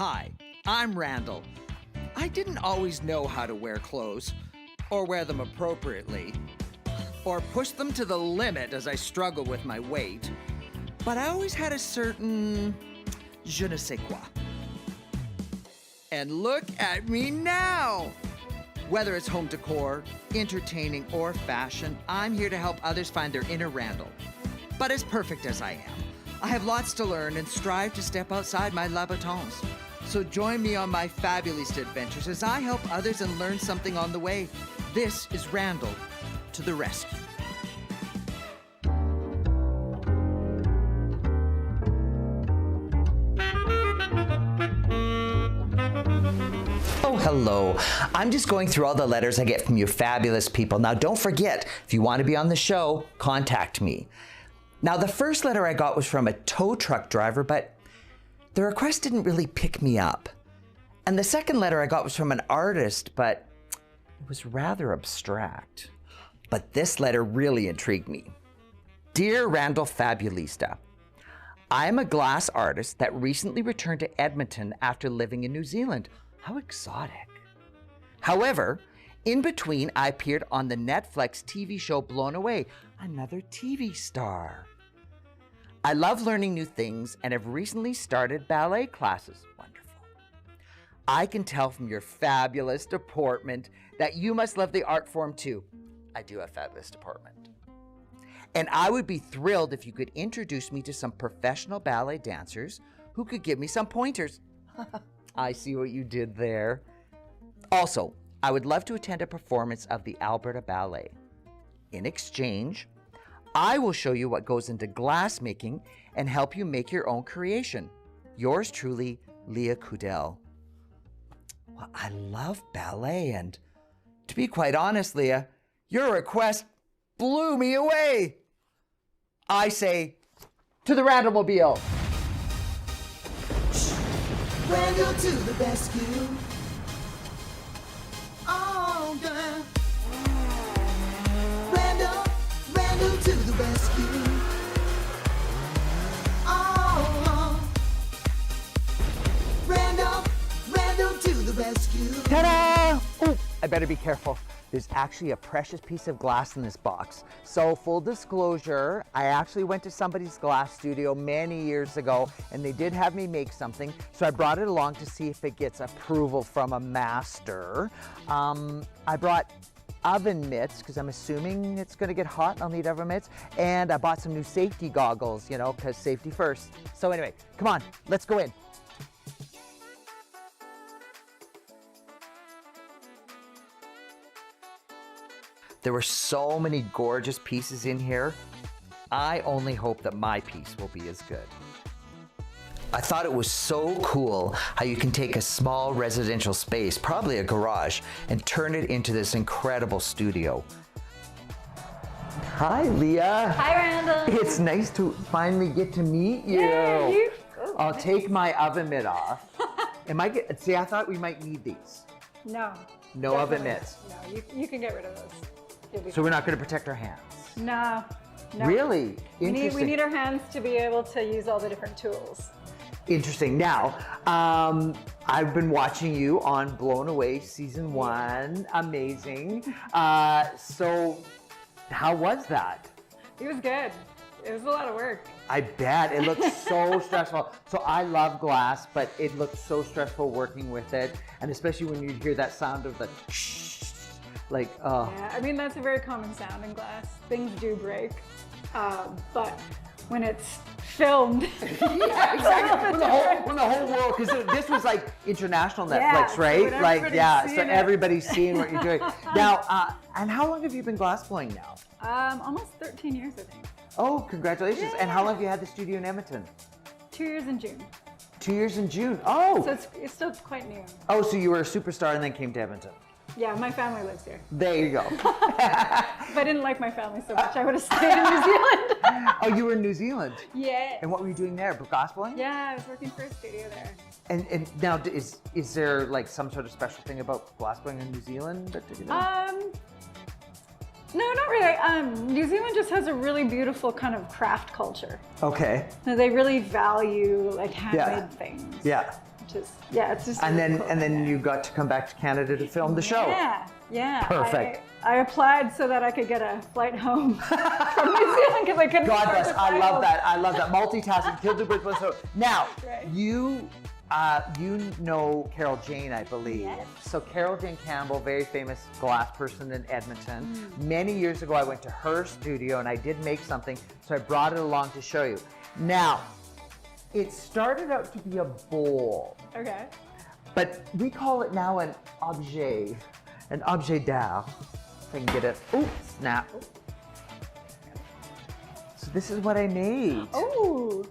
Hi, I'm Randall. I didn't always know how to wear clothes, or wear them appropriately, or push them to the limit as I struggled with my weight, but I always had a certain je ne sais quoi. And look at me now! Whether it's home decor, entertaining, or fashion, I'm here to help others find their inner Randall. But as perfect as I am, I have lots to learn and strive to step outside my labatons. So join me on my fabulous adventures as I help others and learn something on the way. This is Randall to the rescue. Oh, hello. I'm just going through all the letters I get from you fabulous people. Now, don't forget, if you want to be on the show, contact me. Now, the first letter I got was from a tow truck driver, but the request didn't really pick me up. And the second letter I got was from an artist, but it was rather abstract. But this letter really intrigued me. Dear Randall Fabulista, I'm a glass artist that recently returned to Edmonton after living in New Zealand. How exotic. However, in between, I appeared on the Netflix TV show Blown Away, another TV star. I love learning new things and have recently started ballet classes. Wonderful. I can tell from your fabulous deportment that you must love the art form too. I do have fabulous deportment. And I would be thrilled if you could introduce me to some professional ballet dancers who could give me some pointers. I see what you did there. Also, I would love to attend a performance of the Alberta Ballet. In exchange, I will show you what goes into glass making and help you make your own creation. Yours truly, Leah Kudel. Well, I love ballet, and to be quite honest, Leah, your request blew me away. I say, to the Randallmobile. Randall to the rescue. Oh, girl. Randall to the rescue. Oh, Randall to the rescue. Ta-da! Oh, I better be careful. There's actually a precious piece of glass in this box. So full disclosure, I actually went to somebody's glass studio many years ago and they did have me make something. So I brought it along to see if it gets approval from a master. I brought oven mitts because I'm assuming it's gonna get hot. I'll need oven mitts. And I bought some new safety goggles, you know, because safety first. So anyway, come on, let's go in. There were so many gorgeous pieces in here. I only hope that my piece will be as good. I thought it was so cool how you can take a small residential space, probably a garage, and turn it into this incredible studio. Hi, Leah. Hi, Randall. It's nice to finally get to meet you. Yay. I'll take my oven mitt off. See, I thought we might need these. No. No oven mitts. No, you can get rid of those. So we're not going to protect our hands? No. Really? Interesting. We need our hands to be able to use all the different tools. Interesting. Now, I've been watching you on Blown Away Season 1. Amazing. So how was that? It was good. It was a lot of work. I bet. It looked so stressful. So I love glass, but it looked so stressful working with it. And especially when you hear that sound of the like, Yeah, I mean, that's a very common sound in glass. Things do break. But when it's filmed. Yeah, exactly. When the whole world, because this was like international Netflix, right? So like, yeah, so everybody's seeing what you're doing. Now, and how long have you been glassblowing now? Almost 13 years, I think. Oh, congratulations. Yeah. And how long have you had the studio in Edmonton? 2 years in June. 2 years in June. Oh. So it's still quite new. Oh, so you were a superstar and then came to Edmonton. Yeah, my family lives here. There you go. If I didn't like my family so much, I would have stayed in New Zealand. Oh, you were in New Zealand? Yeah. And what were you doing there? Glassblowing? Yeah, I was working for a studio there. And now, is there like some sort of special thing about glassblowing in New Zealand that you know? No, not really. New Zealand just has a really beautiful kind of craft culture. Okay. So they really value like handmade things. Yeah. which is, yeah, it's just And really then cool. and then you got to come back to Canada to film the show. Yeah, yeah. Perfect. I applied so that I could get a flight home from New Zealand because I couldn't God afford bless. to fly I love home. that. I love that. Multitasking, kill two birds with one stone. Now, Right. you know Carol Jane, I believe. Yes. So Carol Jane Campbell, very famous glass person in Edmonton. Many years ago, I went to her studio and I did make something, so I brought it along to show you. Now, it started out to be a bowl, Okay. but we call it now an objet d'art. If I can get it. Oh, snap. So this is what I made. Oh,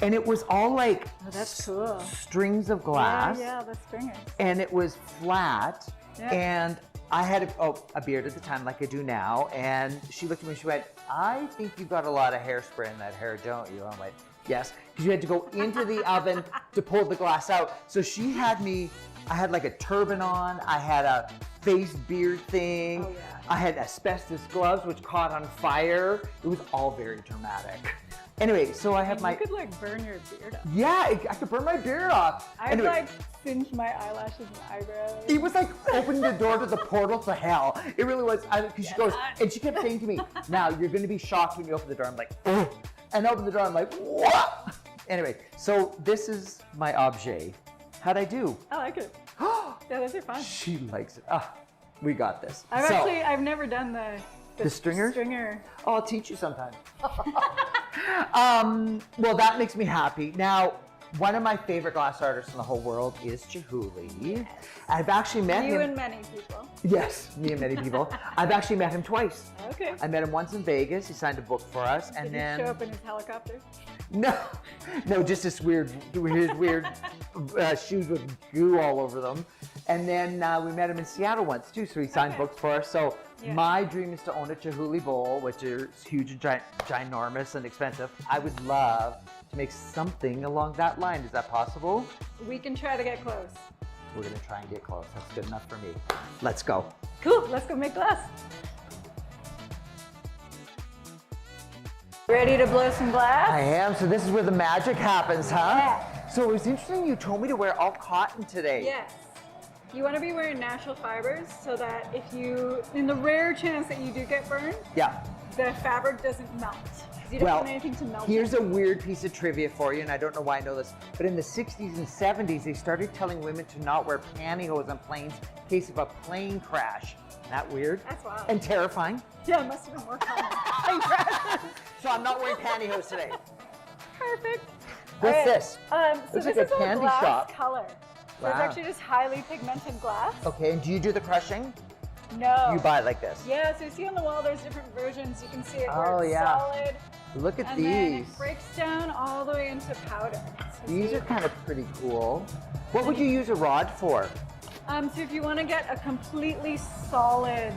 And it was all like that's cool. strings of glass. Yeah, the stringers. And it was flat. Yeah. And I had a beard at the time like I do now. And she looked at me and she went, I think you got a lot of hairspray in that hair, don't you? I'm like, yes. Because you had to go into the oven to pull the glass out. So she had me, I had like a turban on. I had a face beard thing. Oh, yeah. I had asbestos gloves, which caught on fire. It was all very dramatic. Anyway, so I have You my, could like burn your beard up. yeah, I could burn my beard off. I'd Anyway, like singe my eyelashes and eyebrows. it was like opening the door to the portal to hell. It really was. Because she goes, and she kept saying to me, now you're going to be shocked when you open the door. I'm like, oh. And I open the door, I'm like, what? Anyway, so this is my objet. How'd I do? I like it. Yeah, those are fun. She likes it. Ah, we got this. I've never done the stringer? Stringer. Oh, I'll teach you sometime. Well, that makes me happy. Now, one of my favorite glass artists in the whole world is Chihuly. I've actually met him. You and many people. Yes, me and many people. I've actually met him twice. Okay. I met him once in Vegas. He signed a book for us, and Did then he show up in his helicopter? no, just this weird, his weird shoes with goo all over them. And then we met him in Seattle once too. So he signed Okay. books for us. So Yeah. my dream is to own a Chihuly bowl, which is huge and ginormous and expensive. I would love to make something along that line. Is that possible? We can try to get close. We're gonna try and get close. That's good enough for me. Let's go. Cool, let's go make glass. Ready to blow some glass? I am. So this is where the magic happens, huh? Yeah. So it was interesting you told me to wear all cotton today. Yes. You want to be wearing natural fibers so that if you, in the rare chance that you do get burned, Yeah. the fabric doesn't melt. 'Cause you don't Well, want anything to melt. here's a weird piece of trivia for you, and I don't know why I know this, but in the 60s and 70s, they started telling women to not wear pantyhose on planes in case of a plane crash. Isn't that weird? That's wild. And terrifying. Yeah, it must have been more common. So I'm not wearing pantyhose today. Perfect. What's Alright, this? So Looks this like a is a candy glass shop. color. So it's Wow. actually just highly pigmented glass. Okay, and do you do the crushing? No. You buy it like this. Yeah, so you see on the wall there's different versions. You can see it Oh, where it's yeah. solid. Look at And then these. it breaks down all the way into powder. So These see- are kind of pretty cool. What would you use a rod for? So if you want to get a completely solid,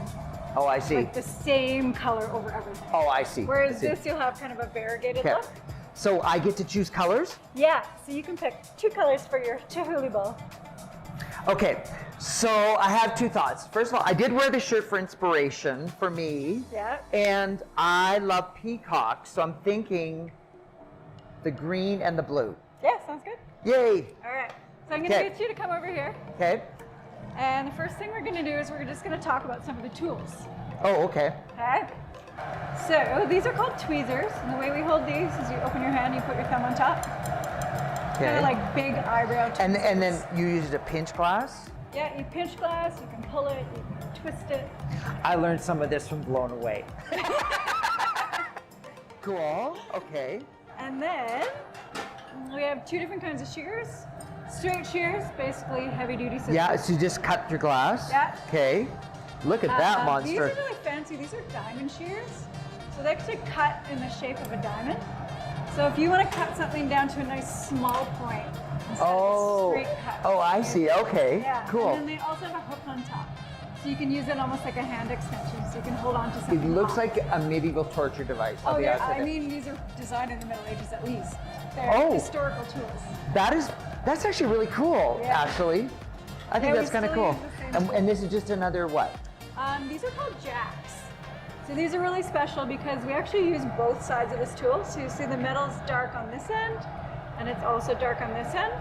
Oh, I see. like the same color over everything. Oh, I see. Whereas I see. this, you'll have kind of a variegated Okay. look. So I get to choose colors? Yeah, so you can pick 2 colors for your Chihuly bowl. Okay, so I have 2 thoughts. First of all, I did wear this shirt for inspiration for me. Yeah. And I love peacocks, so I'm thinking the green and the blue. Yeah, sounds good. Yay! All right, so I'm going to Okay. get you to come over here. Okay. And the first thing we're going to do is we're just going to talk about some of the tools. Oh, okay. Okay? So these are called tweezers. And the way we hold these is you open your hand, you put your thumb on top. Okay. Kind of like big eyebrow tweezers. And then you use a pinch glass? Yeah, you pinch glass, you can pull it, you can twist it. I learned some of this from Blown Away. Cool. Okay. And then we have 2 different kinds of shears. Straight shears, basically heavy duty scissors. Yeah, so you just cut your glass? Yeah. Okay. Look at that These monster. are really fancy. These are diamond shears. So they actually cut in the shape of a diamond. So if you want to cut something down to a nice small point instead Oh. of a straight cut. Oh, I see. Okay. Yeah. Cool. And then they also have a hook on top. So you can use it almost like a hand extension. So you can hold on to It something. looks hot. like a medieval torture device. I'll Oh, be yeah. honest with I you. mean, these are designed in the Middle Ages at least. They're Oh. historical tools. That's actually really cool, Yeah. actually. I think Yeah, we that's kind of still cool. use the same And tool. this is just another what? These are called jacks. So these are really special because we actually use both sides of this tool. So you see the metal's dark on this end, and it's also dark on this end.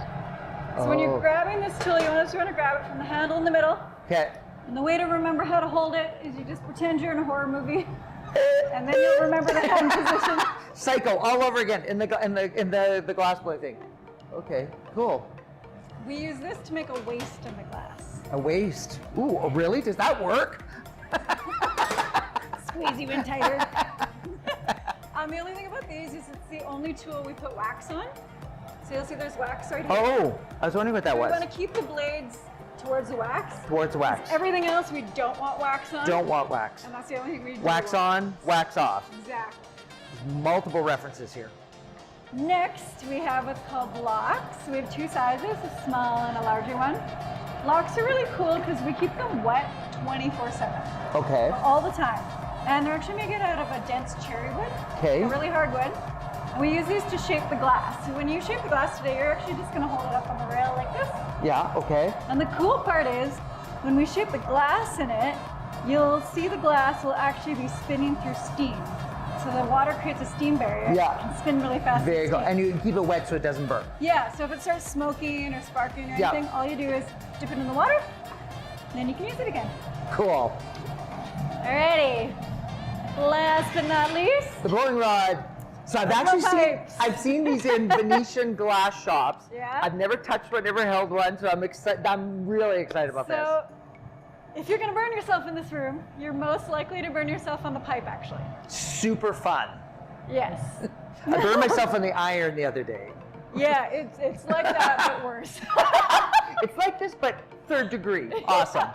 So when you're Oh. grabbing this tool, you want to grab it from the handle in the middle. Okay. And the way to remember how to hold it is you just pretend you're in a horror movie, and then you'll remember the hand position. Psycho all over again in the glass plate thing. Okay, cool. We use this to make a waist in the glass. A waist. Ooh, oh, really? Does that work? Squeeze even tighter. The only thing about these is it's the only tool we put wax on. So you'll see there's wax right here. Oh, I was wondering what that We was. want to keep the blades towards the wax. Towards wax. Everything else we don't want wax on. Don't want wax. And that's the only thing we do. Wax on, wax off. Exactly. There's multiple references here. Next, we have what's called locks. We have two sizes, a small and a larger one. Locks are really cool because we keep them wet 24/7, Okay. all the time. And they're actually made out of a dense cherry wood, Okay. a really hard wood. And we use these to shape the glass. So when you shape the glass today, you're actually just going to hold it up on the rail like this. Yeah, okay. And the cool part is, when we shape the glass in it, you'll see the glass will actually be spinning through steam. So the water creates a steam barrier. Yeah. It can spin really fast. There you with go. steam. And you can keep it wet so it doesn't burn. Yeah, so if it starts smoking or sparking or Yeah. anything, all you do is dip it in the water, and then you can use it again. Cool. Alrighty. Last but not least, The blowing rod. So I've That's actually my seen, pipes. I've seen these in Venetian glass shops. Yeah. I've never touched one, never held one, so I'm excited. I'm really excited about so if you're gonna burn yourself in this room, you're most likely to burn yourself on the pipe actually. this. Super fun. Yes. I burned myself on the iron the other day. Yeah, it's like that, but worse. It's like this, but third degree. Awesome.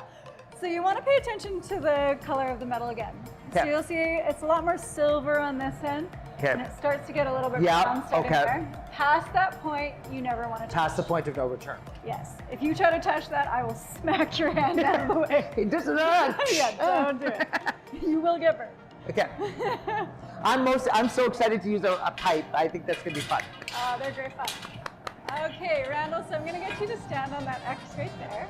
So you want to pay attention to the color of the metal again. So Okay. you'll see it's a lot more silver on this end. Okay. And it starts to get a little bit Yeah, brown starting okay. there. Past that point, you never want to touch. Past the point of no return. Yes. If you try to touch that, I will smack your hand out of the way. It doesn't run. Yeah, don't do it. You will get burned. Okay. I'm so excited to use a pipe. I think that's gonna be fun. They're great fun. Okay, Randall, so I'm going to get you to stand on that X right there.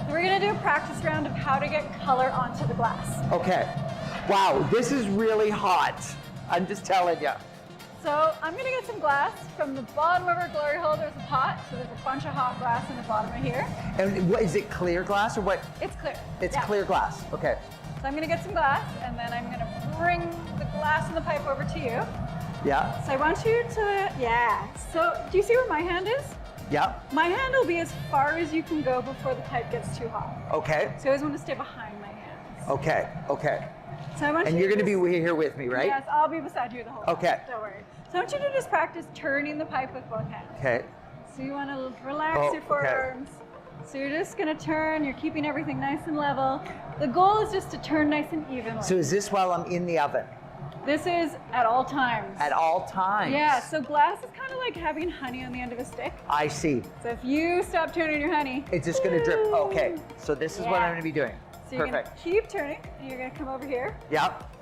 We're going to do a practice round of how to get color onto the glass. Okay. Wow, this is really hot. I'm just telling you. So I'm going to get some glass from the bottom of our glory hole. There's a pot, so there's a bunch of hot glass in the bottom right here. And what is it? Clear glass or what? It's clear. It's Yeah. clear glass. Okay. So I'm going to get some glass, and then I'm going to bring the glass and the pipe over to you. Yeah. So I want you to, yeah. So do you see where my hand is? Yeah. My hand will be as far as you can go before the pipe gets too hot. Okay. So I always want to stay behind my hands. Okay. Okay. So I want And you you're to going to just- be here with me, right? Yes, I'll be beside you the whole time. Okay. Don't worry. So I want you to just practice turning the pipe with both hands. Okay. So you want to relax Oh, your okay. forearms. So you're just going to turn, you're keeping everything nice and level. The goal is just to turn nice and evenly. So is this while I'm in the oven? This is at all times. At all times? Yeah, so glass is kind of like having honey on the end of a stick. I see. So if you stop turning your honey, It's just going to drip. Okay. So this is what Yeah. I'm going to be doing. so you're going Perfect. to keep turning, and you're going to come over here. Yep.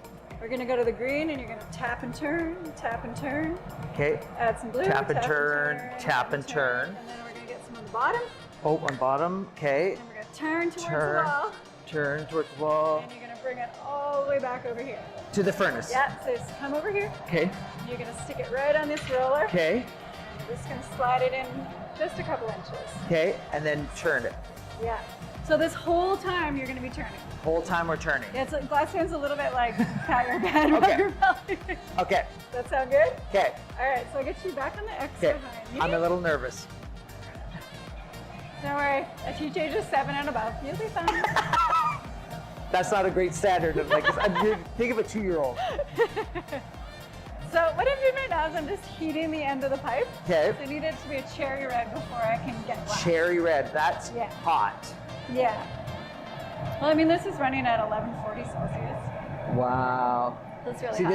We're going to go to the green, and you're going to tap and turn, tap and turn. Okay. Add some blue, Tap and turn, turn, tap and turn. And then we're going to get some on the bottom. Oh, on bottom. Okay. And we're going to turn towards Turn. the wall. Turn towards the wall. And you're going to bring it all the way back over here. To the furnace. Yeah, so just come over here. Okay. You're going to stick it right on this roller. Okay. You're just going to slide it in just a couple inches. Okay. And then turn it. Yeah. So this whole time you're going to be turning. Whole time we're turning. Yeah, it's like glass hand's a little bit like pat your head Okay. on your belly. Okay. That sound good? Okay. All right, so I'll get you back on the X Okay. behind me. I'm a little nervous. Don't worry, I teach ages 7 and above. You'll be fine. That's not a great standard of like. Think of a 2-year-old. So what I'm doing right now is I'm just heating the end of the pipe. Okay. So I need it to be a cherry red before I can get glass. Cherry red. That's Yeah. hot. Yeah. Well, I mean, this is running at 1140 Celsius. Wow. That's really See, hot.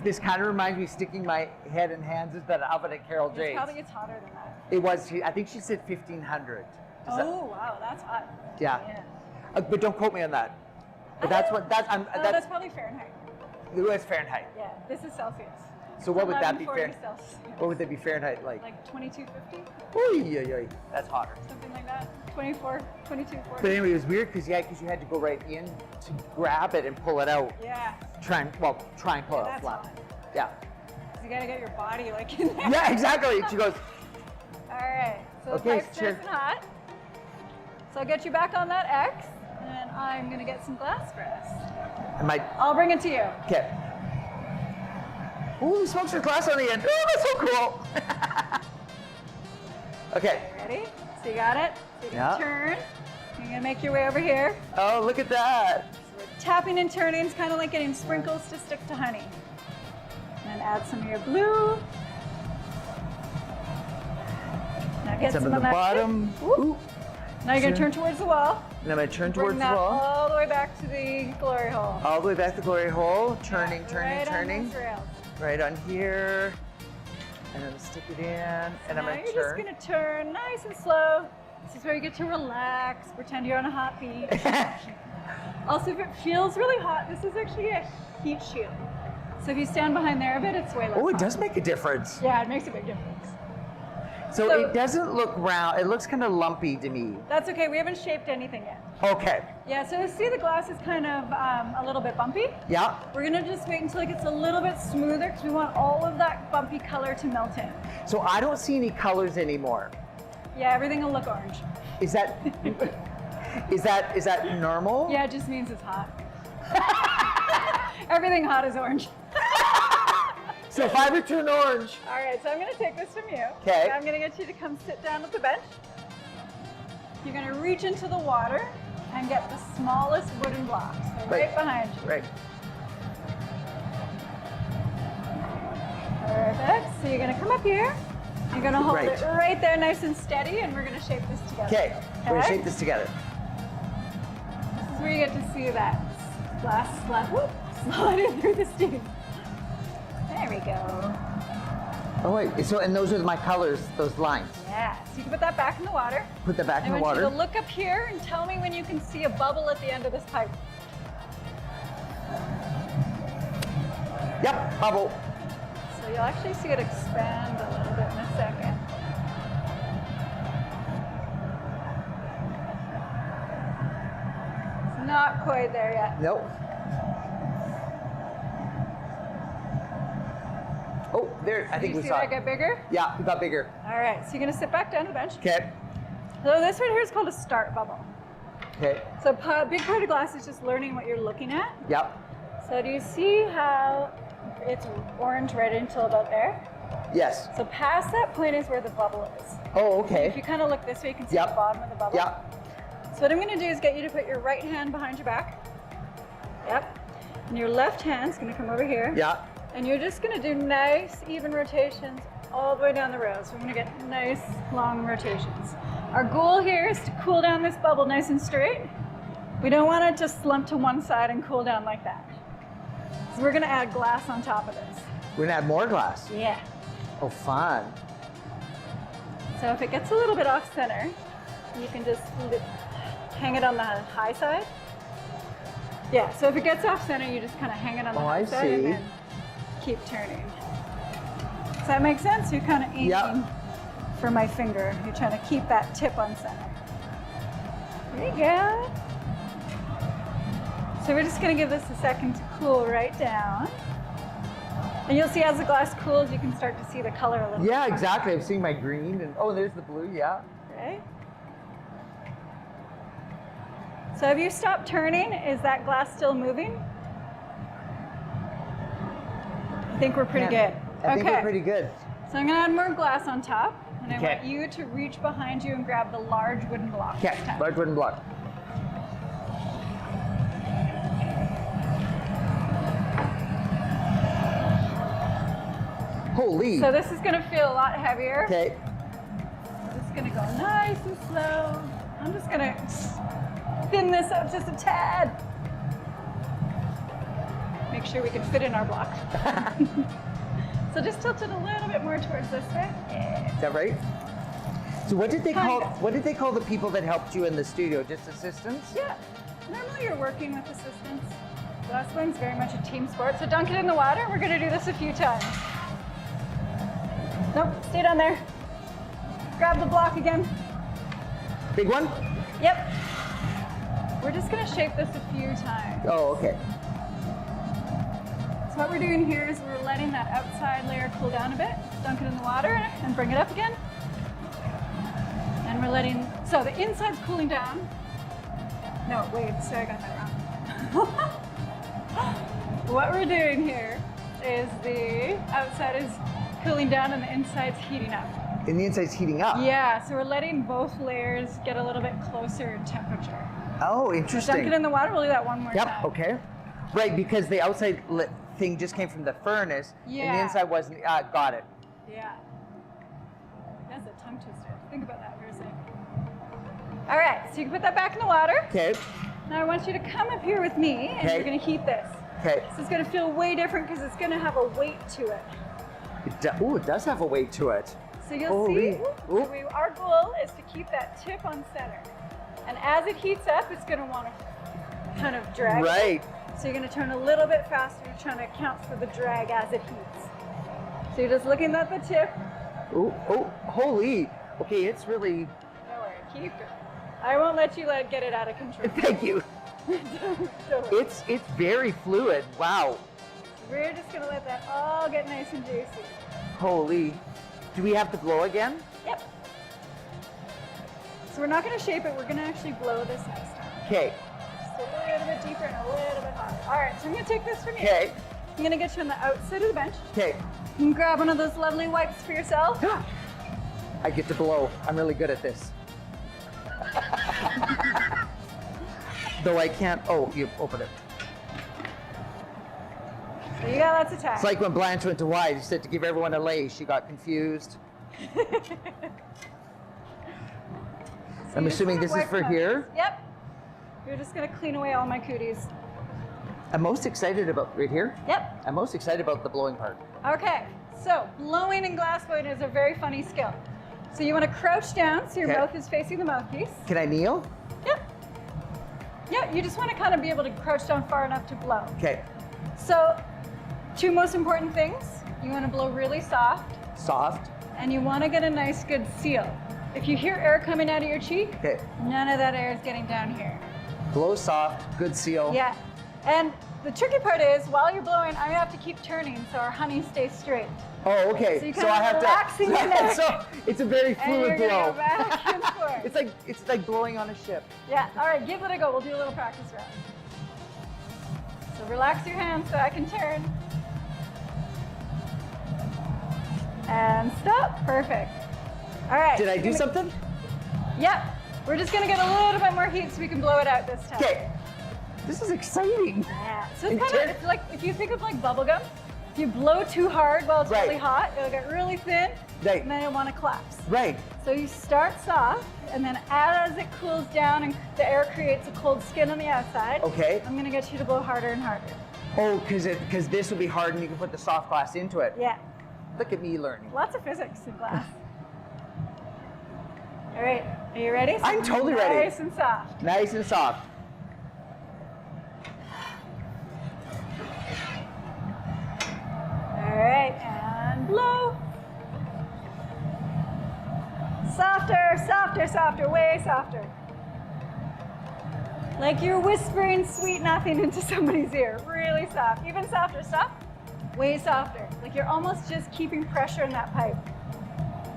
this kind of reminds me of sticking my head and hands into that oven at Carol It Jane's. probably gets hotter than that. It was. I think she said 1500. Is that- Oh, wow, that's hot. Yeah. But don't quote me on that. But that's what that's. Oh, that's probably Fahrenheit. It was Fahrenheit. Yeah, this is Celsius. So what would that be 1140 Fahrenheit? Celsius. What would that be Fahrenheit like? Like 2250, Oy, oy, oy. That's hotter. something like that. 24, 2240. But anyway, it was weird because you had to go right in to grab it and pull it out. Yeah, Try and pull Yeah, it out that's flat. hot. Yeah. you gotta get your body like in there. Yeah, exactly. She goes, All right, So the Okay, pipe's sure. nice and hot. So I'll get you back on that X, and I'm gonna get some glass for us. I'll bring it to you. Okay. Ooh, smokes with glass on the end. Oh, that's so cool. Okay. Ready? So you got it? So you're Yeah. gonna turn. You're gonna make your way over here. Oh, look at that. So we're tapping and turning. It's kind of like getting sprinkles to stick to honey. And then add some of your blue. Now get Some some at on the that bottom. tip. Whoop. Ooh. Now you're gonna Sure. turn towards the wall. And I'm gonna turn Bring towards the that wall. all the way back to the glory hole. All the way back to the glory hole. Turning, Yeah, turning, right turning. On those rails. Right on here. And I'm gonna stick it in. And I'm Now gonna you're turn. just gonna turn nice and slow. This is where you get to relax, pretend you're on a hot beach. Also, if it feels really hot, this is actually a heat shield. So if you stand behind there a bit, it's way less Oh, it hot. does make a difference. Yeah, it makes a big difference. So So- it doesn't look round. It looks kind of lumpy to me. That's okay, we haven't shaped anything yet. Okay. Yeah, so you see the glass is kind of a little bit bumpy. Yeah. We're gonna just wait until it gets a little bit smoother because we want all of that bumpy color to melt in. So I don't see any colors anymore. Yeah, everything will look orange. Is that is that normal? Yeah, it just means it's hot. Everything hot is orange. So if I return orange. All right, so I'm gonna take this from you. 'Kay. I'm gonna get you to come sit down at the bench. You're gonna reach into the water and get the smallest wooden block. So right behind you. Right. Perfect. So you're gonna come up here. You're gonna hold Right. it right there nice and steady, and we're gonna shape this together. Okay. We're gonna shape this together. This is where you get to see that glass sliding through the steam. There we go. Oh wait. So and those are my colors. Those lines. Yeah. So you can put that back in the water. Put that back in I the want you water. to look up here and tell me when you can see a bubble at the end of this pipe. Yep. Bubble. So you'll actually see it expand a little bit in a second. It's not quite there yet. Nope. Oh, there. I think you we see saw that it. get bigger? Yeah, we got bigger. All right, so you're gonna sit back down to the bench. Okay. So this right here is called a start bubble. Okay. So a big part of glass is just learning what you're looking at. Yep. So do you see how it's orange right until about there? Yes. So past that point is where the bubble is. Oh, If okay. you kind of look this way, you can see Yep. the bottom of the bubble. Yep. So what I'm gonna do is get you to put your right hand behind your back. Yep. And your left hand's gonna come over here. Yeah. And you're just gonna do nice, even rotations all the way down the row. So we're gonna get nice, long rotations. Our goal here is to cool down this bubble nice and straight. We don't want it to slump to one side and cool down like that. So we're gonna add glass on top of this. We're gonna add more glass. Yeah. Oh, fun. So if it gets a little bit off center, you can just hang it on the high side. Yeah, so if it gets off center, you just kind of hang it on the Oh, high I side see. and then keep turning. Does that make sense? You're kind of aiming Yep. for my finger. You're trying to keep that tip on center. There you go. So we're just gonna give this a second to cool right down. And you'll see as the glass cools, you can start to see the color a little bit. Yeah, exactly. I'm seeing my green and oh, there's the blue. Yeah. Okay. So have you stopped turning? Is that glass still moving? I think we're pretty Yeah, good. I think okay. we're pretty good. So I'm gonna add more glass on top, and I Okay. want you to reach behind you and grab the large wooden block. Okay. this time. Large wooden block. Holy. So this is gonna feel a lot heavier. Okay. I'm just gonna go nice and slow. I'm just gonna thin this up just a tad. Make sure we can fit in our block. So just tilt it a little bit more towards this way. Yeah. Is that right? So what did they Kinda. call the people that helped you in the studio? Just assistants? Yeah. Normally you're working with assistants. Glass blowing's very much a team sport. So dunk it in the water. We're gonna do this a few times. Nope, stay down there. Grab the block again. Big one? Yep. We're just gonna shape this a few times. Oh, okay. So what we're doing here is we're letting that outside layer cool down a bit. Dunk it in the water and bring it up again. And we're letting, so the inside's cooling down. No, wait, sorry, I got that wrong. What we're doing here is the outside is cooling down and the inside's heating up. And the inside's heating up. Yeah, so we're letting both layers get a little bit closer in temperature. Oh, interesting. Dunk it in the water, we'll do that one more time. Yep, okay. Right, because the outside thing just came from the furnace, and the Yeah. inside wasn't, got it. Yeah. That's a tongue twister. Think about that for a second. All right, so you can put that back in the water. Okay, Now I want you to come up here with me, and Okay. we're gonna heat this. okay. This is gonna feel way different because it's gonna have a weight to it. It does have a weight to it. So you'll Holy- see, Ooh. our goal is to keep that tip on center. And as it heats up, it's gonna wanna kind of drag. Right. So you're gonna turn a little bit faster, you're trying to account for the drag as it heats. So you're just looking at the tip. Oh, holy. Okay, it's really, Don't worry, keep it. I won't let you get it out of control. thank you. Don't worry. It's very fluid. Wow. We're just gonna let that all get nice and juicy. Holy. Do we have to blow again? Yep. So we're not gonna shape it, we're gonna actually blow this next time. Okay, Just a little bit deeper and a little bit hotter. All right, so I'm gonna take this from you. okay, I'm gonna get you on the outside of the bench. okay. You can grab one of those lovely wipes for yourself. I get to blow. I'm really good at this. Though I can't, oh, you open it. So you got lots of time. It's like when Blanche went to Hawaii, she said to give everyone a lei. She got confused. So I'm you just assuming wanna this is wipe for them here? out. Yep. You're just gonna clean away all my cooties. I'm most excited about, right here? Yep. I'm most excited about the blowing part. Okay, so blowing and glass blowing is a very funny skill. So you wanna crouch down so your Okay. mouth is facing the mouthpiece. Can I kneel? Yep. Yeah, you just wanna kind of be able to crouch down far enough to blow. Okay, So, two most important things. You wanna blow really soft, soft. and you wanna get a nice good seal. If you hear air coming out of your cheek, Okay, none of that air is getting down here. blow soft, good seal. Yeah, and the tricky part is, while you're blowing, I'm gonna have to keep turning so our honey stays straight. Oh, okay. So you So kinda I have relaxing your neck. So it's a very And fluid you're gonna blow. go back and forth. It's like blowing on a ship. Yeah, all right, give it a go. We'll do a little practice round. So relax your hands so I can turn. And stop, perfect. All right. Did I do something? Yep. We're just gonna get a little bit more heat so we can blow it out this time. Okay. This is exciting. Yeah. So it's Intense. it's like, if you think of like bubble gum, if you blow too hard while it's Right. really hot, it'll get really thin, Right. and then it'll wanna collapse. Right. So you start soft, and then as it cools down and the air creates a cold skin on the outside, Okay. I'm gonna get you to blow harder and harder. Oh, because this will be hard and you can put the soft glass into it. Yeah, Look at me learning. lots of physics in class. All right, are you ready? I'm totally ready. Nice and soft. Nice and soft. All right, and blow. Softer, softer, softer, way softer. Like you're whispering sweet nothing into somebody's ear. Really soft. Even softer. Stop. Way softer. Like you're almost just keeping pressure in that pipe.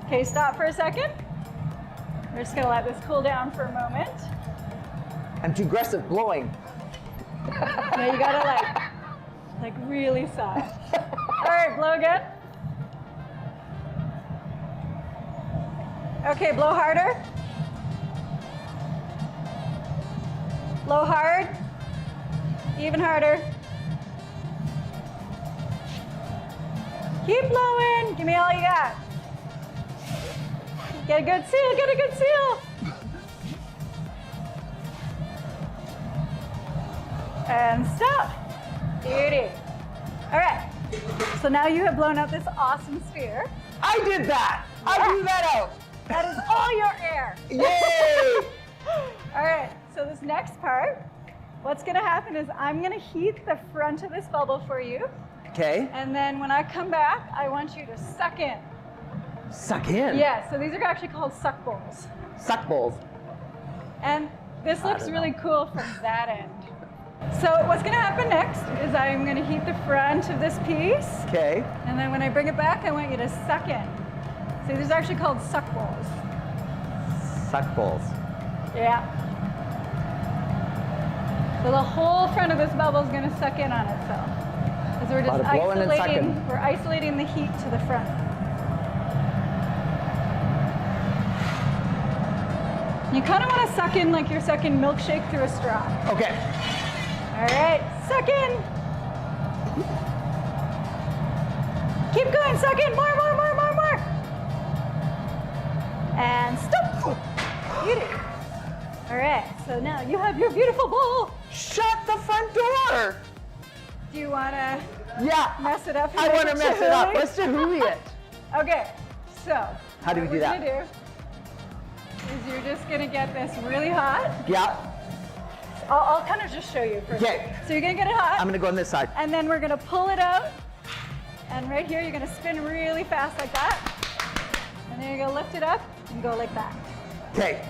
Okay, stop for a second. We're just gonna let this cool down for a moment. I'm too aggressive blowing. Now you gotta like really soft. All right, blow again. Okay, blow harder. Blow hard. Even harder. Keep blowing. Give me all you got. Get a good seal. Get a good seal. And stop. Beauty. All right. So now you have blown out this awesome sphere. I did that. I blew that out. That is all your air. Yay! All right, so this next part, what's gonna happen is I'm gonna heat the front of this bubble for you, Okay. and then when I come back, I want you to suck in. Suck in. Yeah, so these are actually called suck bowls. Suck bowls. And this looks don't really know. cool from that end. So what's gonna happen next is I'm gonna heat the front of this piece, Okay. and then when I bring it back, I want you to suck in. So these are actually called suck bowls. suck bowls. Yeah. So the whole front of this bubble is going to suck in on itself. Because we're just isolating the heat to the front. You kind of want to suck in like you're sucking milkshake through a straw. Okay. All right, suck in. Keep going, suck in, more. And stop. Beauty. All right, so now you have your beautiful bowl. Shut the front door. Do you want to mess it up? I want to mess it up. Let's Chihuly it. Okay, so How do we do what that? we're gonna do is you're just gonna get this really hot. Yeah. I'll kind of just show you first. Okay. So you're gonna get it hot. I'm gonna go on this side. And then we're gonna pull it out. And right here, you're gonna spin really fast like that. And then you're gonna lift it up and go like that. Okay.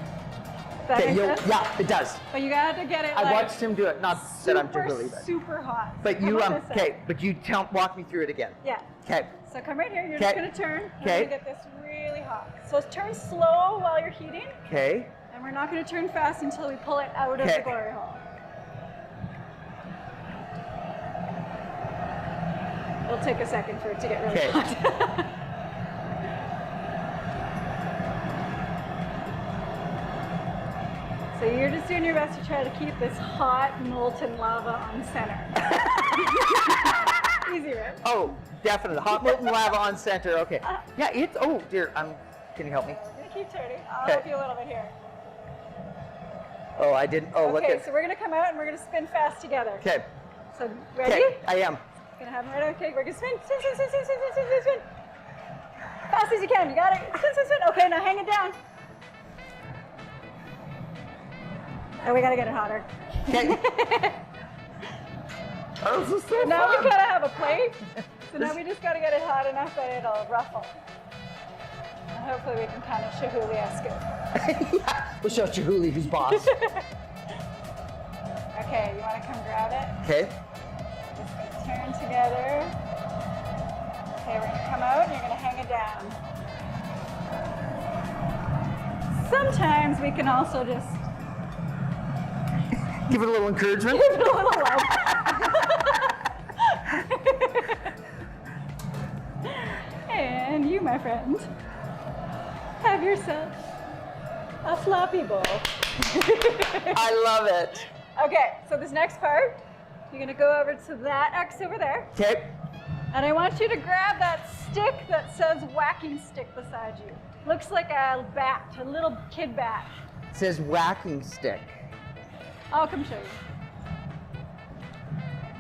Does that make sense? Yeah, it does. But you gotta get it I like watched him do it. Not that I'm Chihuly, but. super hot. But Come you on this side. but you walk me through it again. Yeah. Okay. So come right here. You're just gonna turn. And Okay. we're gonna get this really hot. So turn slow while you're heating. Okay. And we're not gonna turn fast until we pull it out of the glory hole. It'll take a second for it to get really hot. So you're just doing your best to try to keep this hot molten lava on center. Easy, right? Oh, definitely. Hot molten lava on center. Okay. Yeah, it's. Oh dear. Can you help me? I'm gonna keep turning. I'll help you a little bit here. Oh, I didn't. Oh, look at. Okay, so we're gonna come out and we're gonna spin fast together. Okay. So ready? Okay, I am. Gonna have them right. Okay, we're gonna spin. Spin. Fast as you can. You got it. Spin. Okay, now hang it down. Oh, we gotta get it hotter. Okay. Oh, this is so Now fun. we gotta have a plate. So now we just gotta get it hot enough that it'll ruffle. And hopefully we can kind of Chihuly-esque it. Yeah. We'll show Chihuly who's boss. Okay, you wanna come grab it? Okay. Just gonna turn together. Okay, we're gonna come out and you're gonna hang it down. Sometimes we can also just Give it a little encouragement. give it a little love. And you, my friend, have yourself a floppy bowl. I love it. Okay, so this next part, you're gonna go over to that X over there. Okay. And I want you to grab that stick that says whacking stick beside you. Looks like a bat, a little kid bat. It says whacking stick. I'll come show you.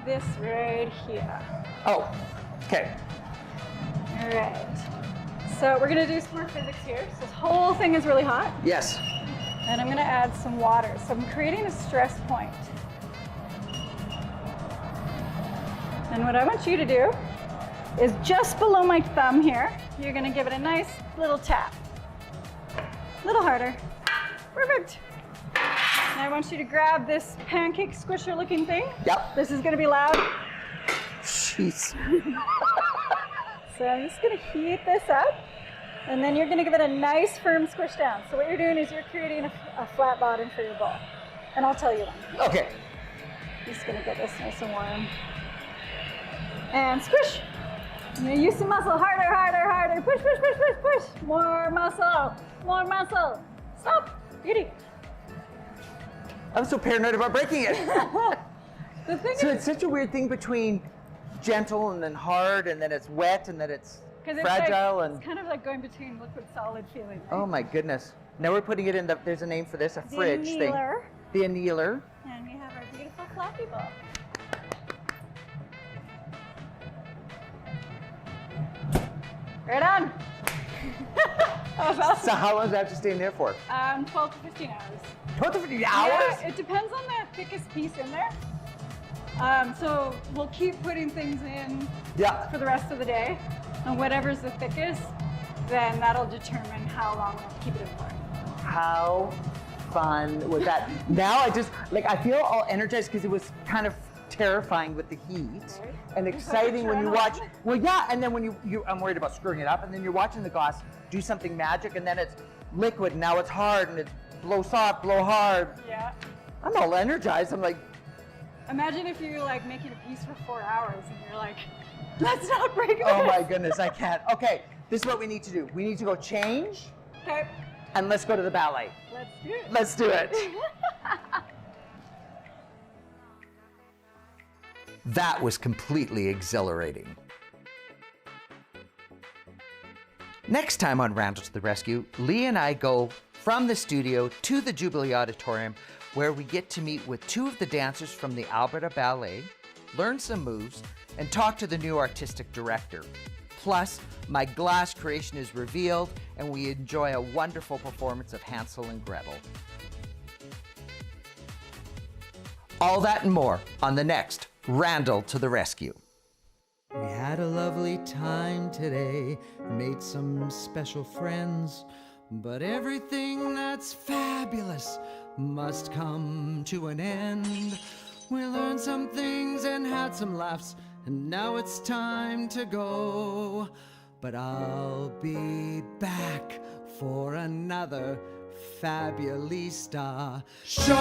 This right here. Oh. Okay. All right. So we're gonna do some more physics here. So this whole thing is really hot. Yes. And I'm gonna add some water. So I'm creating a stress point. And what I want you to do is just below my thumb here, you're gonna give it a nice little tap. A little harder. Perfect. And I want you to grab this pancake squisher looking thing. Yep. This is gonna be loud. Jeez. So I'm just gonna heat this up. And then you're gonna give it a nice firm squish down. So what you're doing is you're creating a flat bottom for your bowl. And I'll tell you when. Okay. Just gonna get this nice and warm. And squish. I'm gonna use some muscle. Harder, harder, harder. Push, push, push, push, push. More muscle. More muscle. Stop. Beauty. I'm so paranoid about breaking it. The thing So is, it's such a weird thing between gentle and then hard and then it's wet and then it's 'cause it's fragile like, and it's kind of like going between liquid solid feeling. oh my goodness. Now we're putting it in there's a name for this, a The fridge thing. annealer. The annealer. And we have our beautiful floppy bowl. Right on. That was awesome. So how long does that have to stay in there for? 12 to 15 hours. 12 to 15 hours? Yeah, it depends on the thickest piece in there. So we'll keep putting things in Yeah. for the rest of the day. And whatever's the thickest, then that'll determine how long we'll keep it in for. How fun was that? Now I just, I feel all energized because it was kind of terrifying with the heat Right. and exciting when you watch. adrenaline. Well, yeah, and then when you I'm worried about screwing it up, and then you're watching the goss do something magic, and then it's liquid, now it's hard, and it's blow soft, blow hard. Yeah. I'm all energized. I'm like, Imagine if you're like making a piece for 4 hours and you're like, let's not break this. oh my goodness, I can't. Okay, this is what we need to do. We need to go change, Okay, and let's go to the ballet. let's do it. Let's do it. That was completely exhilarating. Next time on Randall to the Rescue, Lee and I go from the studio to the Jubilee Auditorium, where we get to meet with 2 of the dancers from the Alberta Ballet, learn some moves, and talk to the new artistic director. Plus, my glass creation is revealed, and we enjoy a wonderful performance of Hansel and Gretel. All that and more on the next Randall to the Rescue. We had a lovely time today, made some special friends, but everything that's fabulous must come to an end. We learned some things and had some laughs, and now it's time to go. But I'll be back for another Fabulista show.